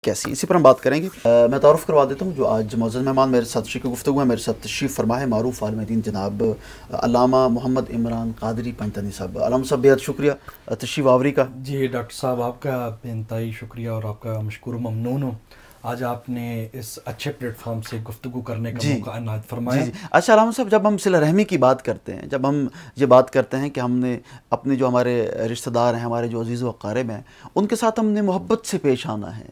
کیسی، اسی پر ہم بات کریں گے۔ میں تعارف کروا دیتا ہوں جو آج معزز مہمان میرے ساتھ شریک گفتگو ہیں، میرے ساتھ تشریف فرما ہے معروف عالم دین جناب علامہ محمد عمران قادری پنجتنی صاحب۔ علامہ صاحب بہت شکریہ تشریف آوری کا۔ جی ڈاکٹر صاحب آپ کا بے انتہائی شکریہ اور آپ کا مشکور و ممنون ہوں، آج آپ نے اس اچھے پلیٹ فارم سے گفتگو کرنے کا موقع عنایت فرمایا۔ اچھا علامہ صاحب، جب ہم صلہ رحمی کی بات کرتے ہیں، جب ہم یہ بات کرتے ہیں کہ ہم نے اپنے جو ہمارے رشتہ دار ہیں، ہمارے جو عزیز و اقارب ہیں، ان کے ساتھ ہم نے محبت سے پیش آنا ہے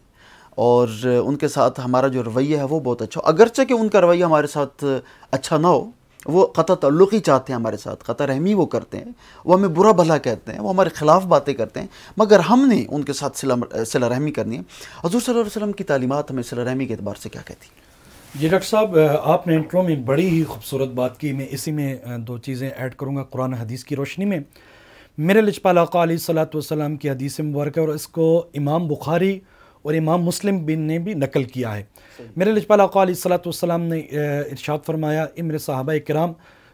اور ان کے ساتھ ہمارا جو رویہ ہے وہ بہت اچھا ہو، اگرچہ کہ ان کا رویہ ہمارے ساتھ اچھا نہ ہو، وہ قطع تعلق ہی چاہتے ہیں ہمارے ساتھ، قطع رحمی وہ کرتے ہیں، وہ ہمیں برا بھلا کہتے ہیں، وہ ہمارے خلاف باتیں کرتے ہیں، مگر ہم نے ان کے ساتھ صلہ رحمی کرنی ہے۔ حضور صلی اللہ علیہ وسلم کی تعلیمات ہمیں صلہ رحمی کے اعتبار سے کیا کہتی ہیں؟ جی ڈاکٹر صاحب، آپ نے انٹرو میں بڑی ہی خوبصورت بات کی، میں اسی میں دو چیزیں ایڈ کروں گا قرآن حدیث کی روشنی میں۔ میرے لجپال آقا علیہ الصلوۃ والسلام کی حدیث مبارکہ، اور اس کو امام بخاری اور امام مسلم بن نے بھی نقل کیا ہے۔ میرے لجپال آقا علیہ الصلوۃ والسلام نے ارشاد فرمایا، اے میرے صحابہ کرام،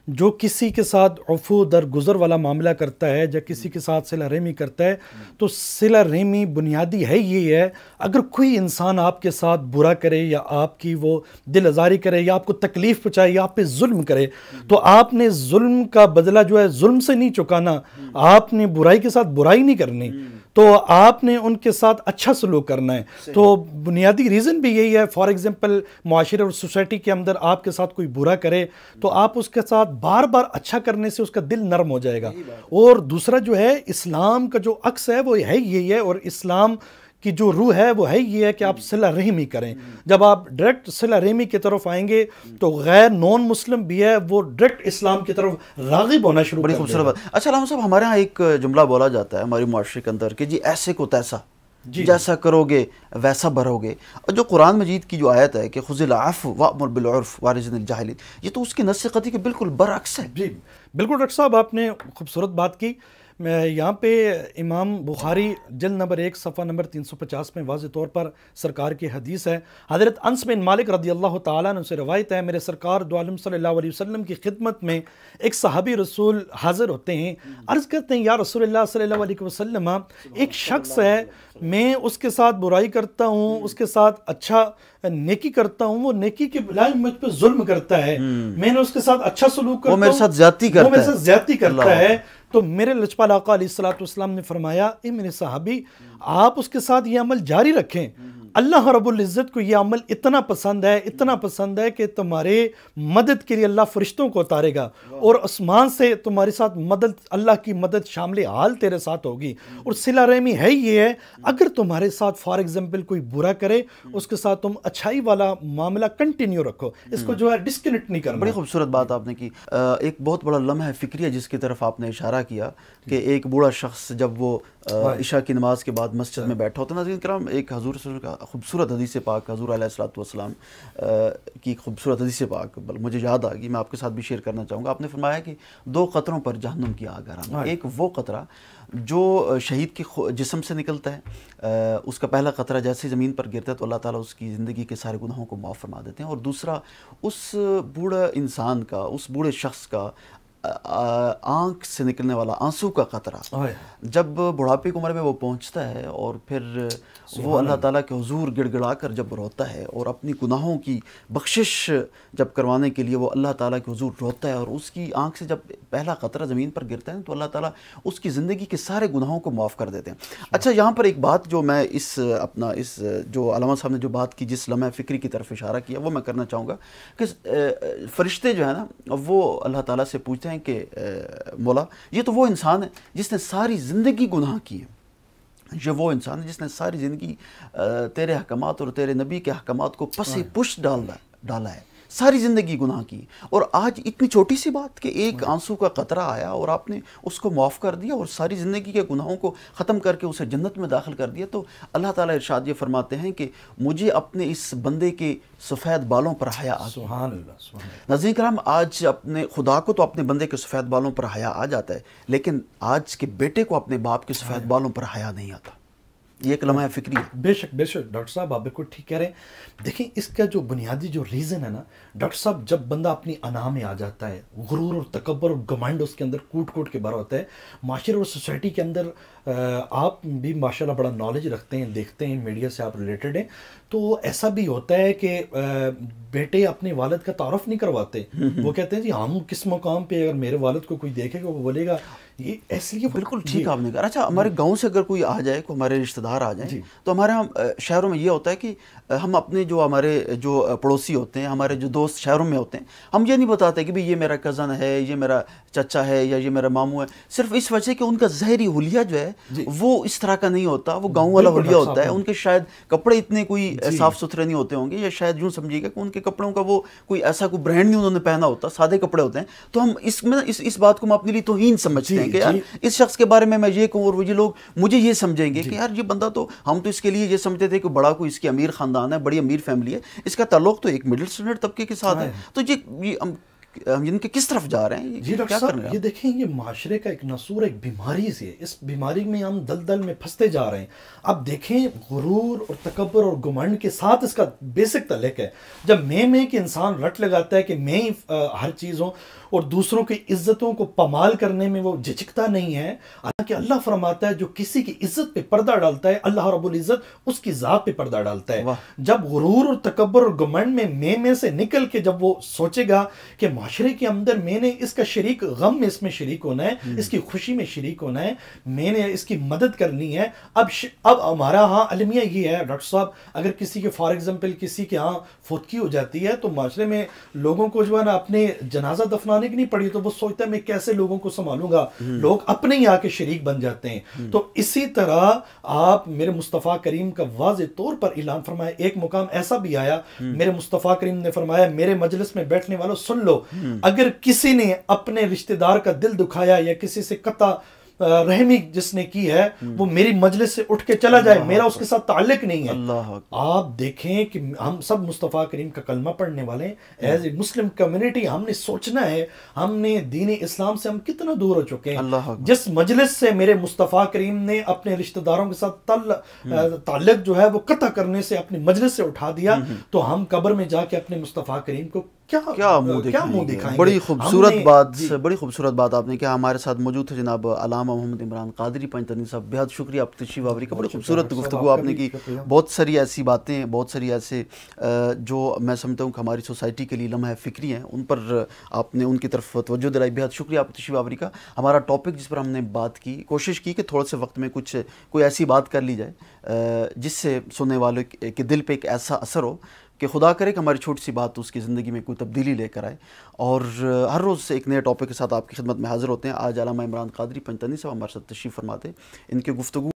جو کسی کے ساتھ عفو درگزر والا معاملہ کرتا ہے، یا کسی کے ساتھ صلہ رحمی کرتا ہے، تو صلہ رحمی بنیادی ہے یہ ہے، اگر کوئی انسان آپ کے ساتھ برا کرے یا آپ کی وہ دل آزاری کرے یا آپ کو تکلیف پہنچائے یا آپ پہ ظلم کرے، تو آپ نے ظلم کا بدلہ جو ہے ظلم سے نہیں چکانا، آپ نے برائی کے ساتھ برائی نہیں کرنی، تو آپ نے ان کے ساتھ اچھا سلوک کرنا ہے۔ تو بنیادی ریزن بھی یہی ہے۔ فار ایگزامپل معاشرے اور سوسائٹی کے اندر آپ کے ساتھ کوئی برا کرے تو آپ اس کے ساتھ بار بار اچھا کرنے سے اس کا دل نرم ہو جائے گا۔ اور دوسرا جو ہے، اسلام کا جو عکس ہے وہ ہے یہی ہے، اور اسلام کی جو روح ہے وہ ہے یہ ہے کہ آپ صلہ رحمی کریں۔ جب آپ ڈائریکٹ صلہ رحمی کی طرف آئیں گے تو غیر نان مسلم بھی ہے وہ ڈائریکٹ اسلام کی طرف راغب ہونا شروع کر دے گا۔ بڑی خوبصورت بات۔ اچھا علامہ صاحب، ہمارے ہاں ایک جملہ بولا جاتا ہے ہماری معاشرے کے اندر کہ جی ایسے کو تیسا، جیسا کرو گے ویسا بھرو گے، اور جو قرآن مجید کی جو آیت ہے کہ خذ العفو وأمر بالعرف وأعرض عن الجاہلین، یہ تو اس کی نص قطعی کے بالکل برعکس ہے۔ جی بالکل ڈاکٹر صاحب، آپ نے خوبصورت بات کی۔ یہاں پہ امام بخاری جلد نمبر 1 صفحہ نمبر 350 میں واضح طور پر سرکار کی حدیث ہے۔ حضرت انس بن مالک رضی اللہ تعالیٰ عنہ سے روایت ہے، میرے سرکار دو عالم صلی اللہ علیہ وسلم کی خدمت میں ایک صحابی رسول حاضر ہوتے ہیں، عرض کرتے ہیں یا رسول اللہ صلی اللہ علیہ وسلم، ایک شخص ہے، میں اس کے ساتھ برائی کرتا ہوں، اس کے ساتھ اچھا نیکی کرتا ہوں، وہ نیکی کے بجائے مجھ پہ ظلم کرتا ہے، میں نے اس کے ساتھ اچھا سلوک کرتا ہوں، وہ میرے ساتھ زیادتی کرتا ہے۔ تو میرے لجپال آقا علیہ الصلوۃ والسلام نے فرمایا، اے میرے صحابی، آپ اس کے ساتھ یہ عمل جاری رکھیں، اللہ رب العزت کو یہ عمل اتنا پسند ہے کہ تمہارے مدد کے لیے اللہ فرشتوں کو اتارے گا، اور آسمان سے تمہارے ساتھ مدد، اللہ کی مدد شامل حال تیرے ساتھ ہوگی۔ اور صلہ رحمی ہے یہ ہے، اگر تمہارے ساتھ فار ایگزامپل کوئی برا کرے، اس کے ساتھ تم اچھائی والا معاملہ کنٹینیو رکھو، اس کو جو ہے ڈسکنیکٹ نہیں کرنا۔ بڑی خوبصورت بات آپ نے کی۔ ایک بہت بڑا لمحہ فکریہ جس کی طرف آپ نے اشارہ کیا کہ ایک بوڑھا شخص جب وہ عشاء کی نماز کے بعد مسجد میں بیٹھا ہوتا ہے۔ ناظرین کرام، ایک حضور صلی اللہ علیہ وسلم کا خوبصورت حدیث پاک، حضور علیہ الصلوۃ والسلام کی خوبصورت حدیث پاک مجھے یاد آ گئی، میں آپ کے ساتھ بھی شیئر کرنا چاہوں گا۔ آپ نے فرمایا کہ 2 قطروں پر جہنم کی آگ حرام ہے۔ ایک وہ قطرہ جو شہید کے جسم سے نکلتا ہے، اس کا پہلا قطرہ جیسے زمین پر گرتا ہے تو اللہ تعالیٰ اس کی زندگی کے سارے گناہوں کو معاف فرما دیتے ہیں، اور دوسرا اس بوڑھا انسان کا، اس بوڑھے شخص کا آنکھ سے نکلنے والا آنسو کا قطرہ جب بڑھاپے کی عمر میں وہ پہنچتا ہے، اور پھر وہ اللہ تعالیٰ کے حضور گڑ گڑا کر جب روتا ہے اور اپنی گناہوں کی بخشش جب کروانے کے لیے وہ اللہ تعالیٰ کے حضور روتا ہے، اور اس کی آنکھ سے جب پہلا قطرہ زمین پر گرتا ہے تو اللہ تعالیٰ اس کی زندگی کے سارے گناہوں کو معاف کر دیتے ہیں۔ اچھا، یہاں پر ایک بات جو میں اس جو علامہ صاحب نے جو بات کی، جس لمحہ فکری کی طرف اشارہ کیا، وہ میں کرنا چاہوں گا کہ فرشتے جو ہیں نا، وہ اللہ تعالیٰ سے پوچھتے ہیں کہ مولا، یہ تو وہ انسان ہے جس نے ساری زندگی گناہ کیے، یہ وہ انسان ہے جس نے ساری زندگی تیرے احکامات اور تیرے نبی کے احکامات کو پس پش ڈالا ہے، ساری زندگی گناہ کی، اور آج اتنی چھوٹی سی بات کہ ایک آنسو کا قطرہ آیا اور آپ نے اس کو معاف کر دیا اور ساری زندگی کے گناہوں کو ختم کر کے اسے جنت میں داخل کر دیا۔ تو اللہ تعالیٰ ارشاد یہ فرماتے ہیں کہ مجھے اپنے اس بندے کے سفید بالوں پر حیا آ گئی۔ سبحان اللہ، سبحان اللہ۔ ناظرین کرام، آج اپنے خدا کو تو اپنے بندے کے سفید بالوں پر حیا آ جاتا ہے، لیکن آج کے بیٹے کو اپنے باپ کے سفید بالوں پر حیا نہیں آتا۔ یہ ایک لمحہ فکری ہے. بے شک ڈاکٹر صاحب آپ بالکل ٹھیک کہہ رہے ہیں. دیکھیں اس کا جو بنیادی جو ریزن ہے نا ڈاکٹر صاحب، جب بندہ اپنی انا میں آ جاتا ہے، غرور اور تکبر اور گمنڈ اس کے اندر کوٹ کوٹ کے بھرا ہوتا ہے. معاشرے اور سوسائٹی کے اندر آپ بھی ماشاءاللہ بڑا نالج رکھتے ہیں، دیکھتے ہیں، میڈیا سے آپ ریلیٹڈ ہیں، تو ایسا بھی ہوتا ہے کہ بیٹے اپنے والد کا تعارف نہیں کرواتے. وہ کہتے ہیں جی ہم کس مقام پہ، اگر میرے والد کو کوئی دیکھے گا وہ بولے گا یہ ایس لیے. بالکل ٹھیک آپ نے کہا. اچھا ہمارے گاؤں سے اگر کوئی آ جائے، کوئی ہمارے رشتہ دار آ جائیں، تو ہمارے یہاں شہروں میں یہ ہوتا ہے کہ ہم اپنے جو ہمارے جو پڑوسی ہوتے ہیں، ہمارے جو دوست شہروں میں ہوتے ہیں، ہم یہ نہیں بتاتے کہ یہ میرا کزن ہے، یہ میرا چچا ہے، یا یہ میرا ماموں ہے، صرف اس وجہ کہ ان کا ظاہری حلیہ جو ہے وہ اس طرح کا نہیں ہوتا، وہ گاؤں والا حلیہ ہوتا ہے. ان کے شاید کپڑے اتنے کوئی صاف ستھرے نہیں ہوتے ہوں گے، یا شاید یوں سمجھیے گا کہ ان کے کپڑوں کا وہ کوئی ایسا کوئی برانڈ نہیں انہوں نے پہنا ہوتا، سادے کپڑے ہوتے ہیں. تو ہم اس میں اس بات کو ہم اپنے لیے توہین سمجھتے ہیں کہ یار اس شخص کے بارے میں یہ کہوں اور یہ لوگ مجھے یہ سمجھیں گے کہ یار یہ بندہ تو، ہم تو اس کے لیے یہ سمجھتے تھے کہ بڑا کوئی اس کی امیر خاندان ہے، بڑی امیر فیملی ہے، اس کا تعلق تو ایک مڈل اسٹینڈرڈ طبقے کے ساتھ ہے. تو یہ ان کے کس طرف جا رہے ہیں؟ جی ڈاکٹر صاحب یہ دیکھیں، یہ معاشرے کا ایک ناسور، ایک بیماری سے، اس بیماری میں ہم دلدل میں پھنستے جا رہے ہیں. اب دیکھیں غرور اور تکبر اور گمنڈ کے ساتھ اس کا بیسک تعلق ہے. جب میں کہ انسان رٹ لگاتا ہے کہ میں ہی ہر چیز ہوں، اور دوسروں کی عزتوں کو پامال کرنے میں وہ جھجکتا نہیں ہے. حالانکہ اللہ فرماتا ہے جو کسی کی عزت پہ پردہ ڈالتا ہے، اللہ رب العزت اس کی ذات پہ پردہ ڈالتا ہے. جب غرور اور تکبر اور گمنڈ میں سے نکل کے جب وہ سوچے گا کہ معاشرے کے اندر میں نے اس کا شریک، غم میں اس میں شریک ہونا ہے، اس کی خوشی میں شریک ہونا ہے، میں نے اس کی مدد کرنی ہے. اب ہمارا ہاں المیہ یہ ہے ڈاکٹر صاحب، اگر کسی کے فار ایگزامپل کسی کے ہاں فوتگی ہو جاتی ہے تو معاشرے میں لوگوں کو جو ہے نا اپنے جنازہ دفنانے کی نہیں پڑی، تو وہ سوچتا ہے میں کیسے لوگوں کو سنبھالوں گا، لوگ اپنے ہی آ کے شریک بن جاتے ہیں. تو اسی طرح آپ میرے مصطفیٰ کریم کا واضح طور پر اعلان فرمایا. ایک مقام ایسا بھی آیا، میرے مصطفیٰ کریم نے فرمایا میرے مجلس میں بیٹھنے والوں سن لو، اگر کسی نے اپنے رشتہ دار کا دل دکھایا یا کسی سے قطع رحمی جس نے کی ہے، وہ میری مجلس سے اٹھ کے چلا جائے، میرا اس کے ساتھ تعلق نہیں ہے. آپ دیکھیں کہ ہم سب مصطفیٰ کریم کا کلمہ پڑھنے والے ہیں. ایز اے مسلم کمیونٹی ہم نے سوچنا ہے ہم نے دین اسلام سے ہم کتنا دور ہو چکے ہیں. جس مجلس سے میرے مصطفیٰ کریم نے اپنے رشتہ داروں کے ساتھ تعلق جو ہے وہ قطع کرنے سے اپنی مجلس سے اٹھا دیا، تو ہم قبر میں جا کے اپنے مصطفیٰ کریم کو کیا منہ دکھائیں گے؟ بڑی خوبصورت بات آپ نے کیا. ہمارے ساتھ موجود تھے جناب علامہ محمد عمران قادری پنجتنی صاحب، بہت شکریہ آپ تشریف آوری کا. بڑی خوبصورت گفتگو آپ نے کی. بہت ساری ایسی باتیں، بہت ساری ایسے جو میں سمجھتا ہوں کہ ہماری سوسائٹی کے لیے لمحہ فکری ہیں، ان پر آپ نے ان کی طرف توجہ دلائی. بہت شکریہ آپ تشریف آوری کا. ہمارا ٹاپک جس پر ہم نے بات کی، کوشش کی کہ تھوڑے سے وقت میں کوئی ایسی بات کر لی جائے جس سے سننے والوں کے دل پہ ایک ایسا اثر ہو کہ خدا کرے کہ ہماری چھوٹی سی بات اس کی زندگی میں کوئی تبدیلی لے کر آئے. اور ہر روز ایک نئے ٹاپک کے ساتھ آپ کی خدمت میں حاضر ہوتے ہیں. آج علامہ عمران قادری پنجتنی صاحب ہمارے ساتھ تشریف فرماتے. ان کے گفتگو